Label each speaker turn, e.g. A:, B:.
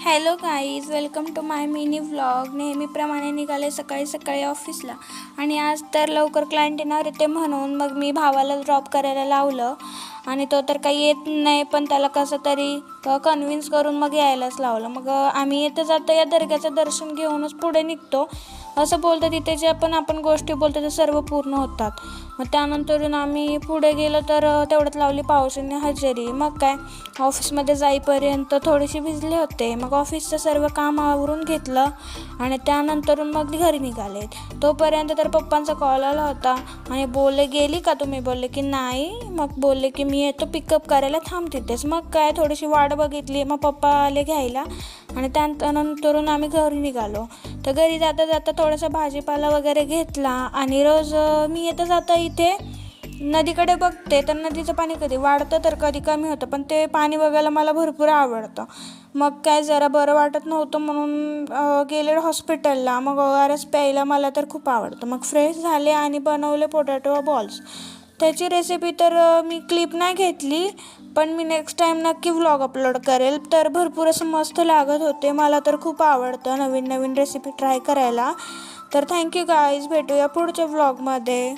A: Hello guys, welcome to my mini vlog. नेहमीप्रमाणे निघाले सकाळी सकाळी ऑफिसला आणि आज तर लवकर क्लायंट येणार होते म्हणून मग मी भावाला ड्रॉप करायला लावलं आणि तो तर काही येत नाही, पण त्याला कसं तरी कन्व्हिन्स करून मग यायलाच लावलं. मग आम्ही येतं जातं या दर्ग्याचं दर्शन घेऊनच पुढे निघतो. असं बोलतं तिथे जे आपण गोष्टी बोलतो ते सर्व पूर्ण होतात. मग त्यानंतरून आम्ही पुढे गेलो तर तेवढ्यात लावली पावसाने हजेरी. मग काय, ऑफिसमध्ये जाईपर्यंत थोडेसे भिजले होते. मग ऑफिसचं सर्व काम आवरून घेतलं आणि त्यानंतरून मग घरी निघाले. तोपर्यंत तर पप्पांचा कॉल आला होता आणि बोलले, गेली का तुम्ही? बोलले की नाही. मग बोलले की मी येतो पिकअप करायला, थांब तिथेच. मग काय, थोडीशी वाट बघितली. मग पप्पा आले घ्यायला आणि त्यानंतरून आम्ही घरी निघालो. तर घरी जाता जाता थोडासा भाजीपाला वगैरे घेतला आणि रोज मी येता जाता इथे नदीकडे बघते तर नदीचं पाणी कधी वाढतं तर कधी कमी होतं, पण ते पाणी बघायला मला भरपूर आवडतं. मग काय, जरा बरं वाटत नव्हतं म्हणून गेले हॉस्पिटलला. मग ORS प्यायला मला तर खूप आवडतं. मग फ्रेश झाले आणि बनवले पोटॅटो बॉल्स. त्याची रेसिपी तर मी क्लिप नाही घेतली, पण मी नेक्स्ट टाईम नक्की व्लॉग अपलोड करेल. तर भरपूर असं मस्त लागत होते. मला तर खूप आवडतं नवीन नवीन रेसिपी ट्राय करायला. तर थँक्यू गाईज, भेटूया पुढच्या व्लॉगमध्ये.